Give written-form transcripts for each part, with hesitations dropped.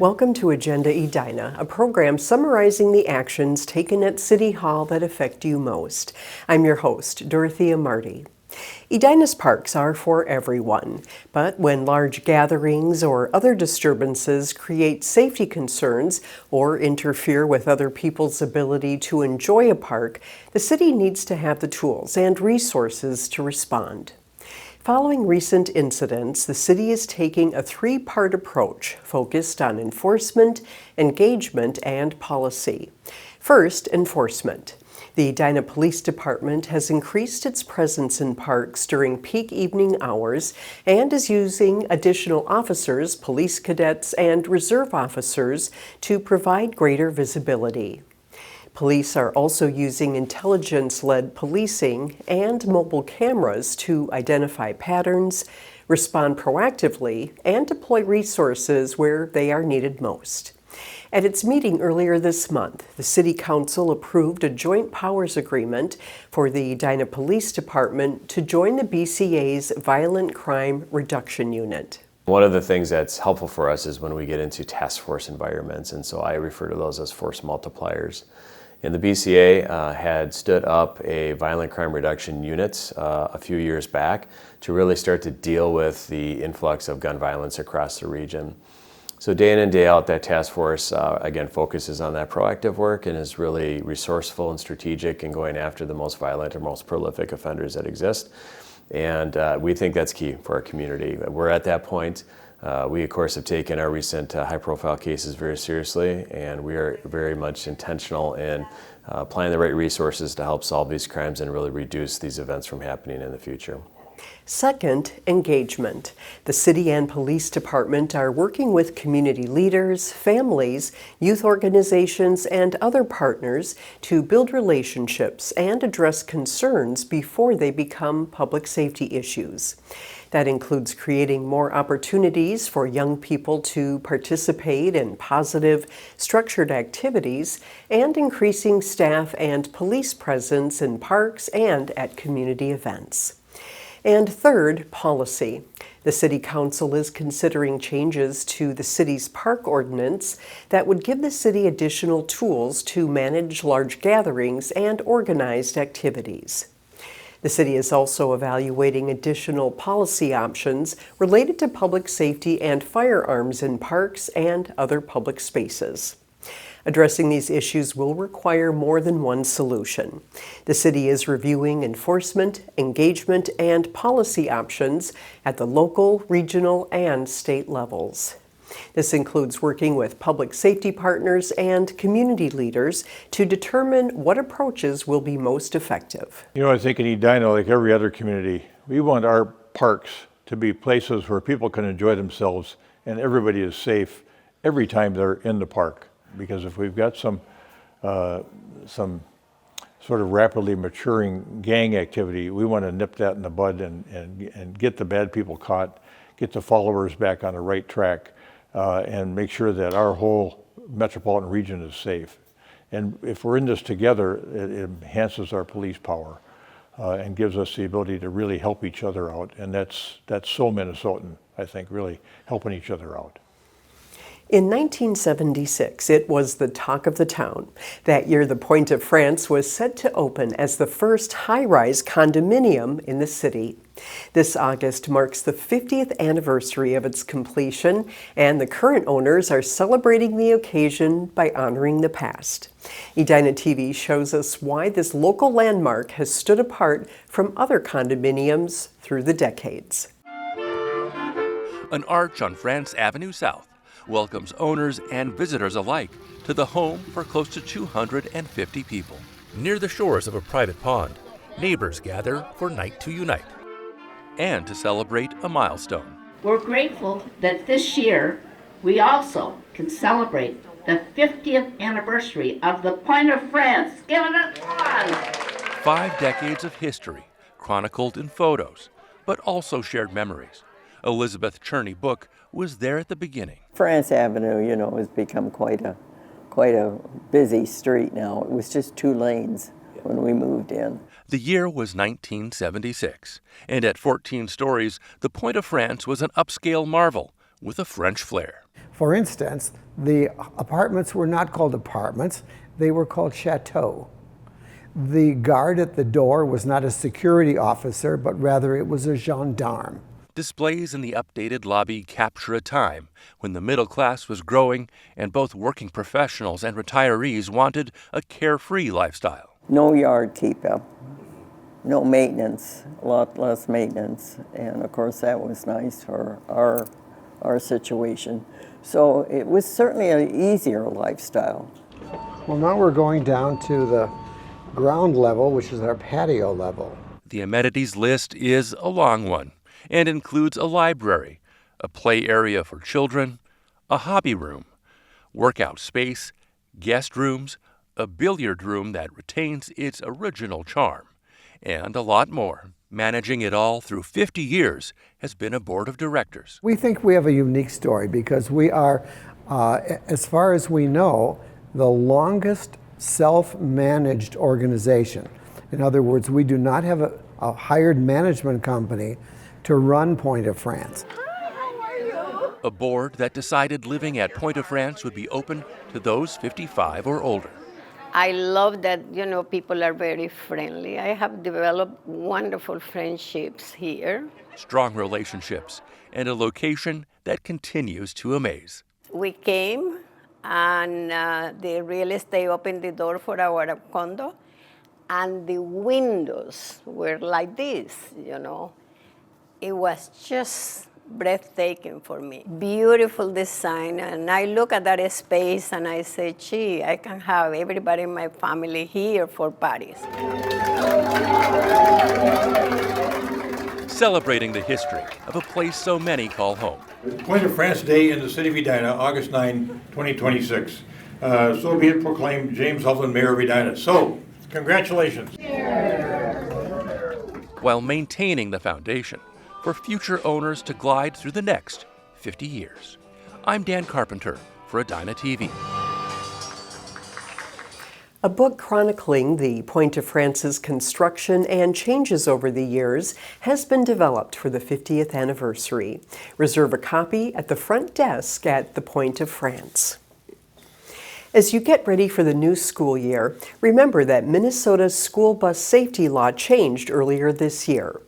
Welcome to Agenda Edina, a program summarizing the actions taken at City Hall that affect you most. I'm your host, Dorothea Marty. Edina's parks are for everyone, but when large gatherings or other disturbances create safety concerns or interfere with other people's ability to enjoy a park, the city needs to have the tools and resources to respond. Following recent incidents, the city is taking a three-part approach focused on enforcement, engagement, and policy. First, enforcement. The Edina Police Department has increased its presence in parks during peak evening hours and is using additional officers, police cadets, and reserve officers to provide greater visibility. Police are also using intelligence-led policing and mobile cameras to identify patterns, respond proactively, and deploy resources where they are needed most. At its meeting earlier this month, the City Council approved a joint powers agreement for the Edina Police Department to join the BCA's Violent Crime Reduction Unit. One of the things that's helpful for us is when we get into task force environments, and so I refer to those as force multipliers. And the BCA had stood up a violent crime reduction unit a few years back to really start to deal with the influx of gun violence across the region. So day in and day out, that task force, again, focuses on that proactive work and is really resourceful and strategic in going after the most violent or most prolific offenders that exist. And we think that's key for our community. We're at that point. We, of course, have taken our recent high-profile cases very seriously, and we are very much intentional in applying the right resources to help solve these crimes and really reduce these events from happening in the future. Second, engagement. The city and police department are working with community leaders, families, youth organizations, and other partners to build relationships and address concerns before they become public safety issues. That includes creating more opportunities for young people to participate in positive, structured activities and increasing staff and police presence in parks and at community events. And third, policy. The City Council is considering changes to the city's park ordinance that would give the city additional tools to manage large gatherings and organized activities. The city is also evaluating additional policy options related to public safety and firearms in parks and other public spaces. Addressing these issues will require more than one solution. The city is reviewing enforcement, engagement, and policy options at the local, regional, and state levels. This includes working with public safety partners and community leaders to determine what approaches will be most effective. You know, I think in Edina, like every other community, we want our parks to be places where people can enjoy themselves and everybody is safe every time they're in the park. Because if we've got some sort of rapidly maturing gang activity, we want to nip that in the bud and get the bad people caught, get the followers back on the right track, and make sure that our whole metropolitan region is safe. And if we're in this together, it enhances our police power and gives us the ability to really help each other out. And that's so Minnesotan, I think, really helping each other out. In 1976, it was the talk of the town. That year, the Point of France was set to open as the first high-rise condominium in the city. This August marks the 50th anniversary of its completion, and the current owners are celebrating the occasion by honoring the past. Edina TV shows us why this local landmark has stood apart from other condominiums through the decades. An arch on France Avenue South welcomes owners and visitors alike to the home for close to 250 people. Near the shores of a private pond, neighbors gather for Night to Unite and to celebrate a milestone. We're grateful that this year we also can celebrate the 50th anniversary of the Point of France. Give it an applause! 5 decades of history chronicled in photos, but also shared memories. Elizabeth Cherney Book was there at the beginning. France Avenue, you know, has become quite a busy street now. It was just 2 lanes when we moved in. The year was 1976, and at 14 stories, the Point of France was an upscale marvel with a French flair. For instance, the apartments were not called apartments, they were called chateaux. The guard at the door was not a security officer, but rather it was a gendarme. Displays in the updated lobby capture a time when the middle class was growing and both working professionals and retirees wanted a carefree lifestyle. No yard keep-up, no maintenance, a lot less maintenance, and of course that was nice for our situation. So it was certainly an easier lifestyle. Well, now we're going down to the ground level, which is our patio level. The amenities list is a long one and includes a library, a play area for children, a hobby room, workout space, guest rooms, a billiard room that retains its original charm, and a lot more. Managing it all through 50 years has been a board of directors. We think we have a unique story because we are, as far as we know, the longest self-managed organization. In other words, we do not have a hired management company to run Pointe-à-France. A board that decided living at Pointe-à-France would be open to those 55 or older. I love that, people are very friendly. I have developed wonderful friendships here. Strong relationships and a location that continues to amaze. We came and the real estate opened the door for our condo, and the windows were like this, It was just breathtaking for me. Beautiful design, and I look at that space and I say, gee, I can have everybody in my family here for parties. Celebrating the history of a place so many call home. Pointe-à-France Day in the city of Edina, August 9, 2026. So be it proclaimed, James Hovland, Mayor of Edina. So, congratulations. While maintaining the foundation for future owners to glide through the next 50 years. I'm Dan Carpenter for Edina TV. A book chronicling the Pointe-à-France's construction and changes over the years has been developed for the 50th anniversary. Reserve a copy at the front desk at the Pointe-à-France. As you get ready for the new school year, remember that Minnesota's school bus safety law changed earlier this year.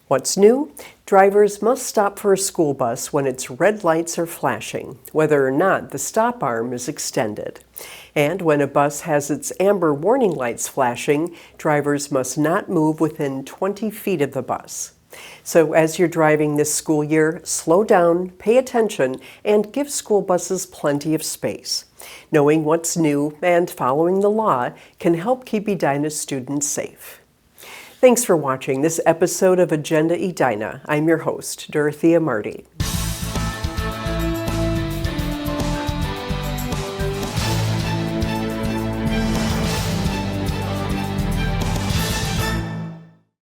What's new? Drivers must stop for a school bus when its red lights are flashing, whether or not the stop arm is extended. And when a bus has its amber warning lights flashing, drivers must not move within 20 feet of the bus. So as you're driving this school year, slow down, pay attention, and give school buses plenty of space. Knowing what's new and following the law can help keep Edina's students safe. Thanks for watching this episode of Agenda Edina. I'm your host, Dorothea Marty.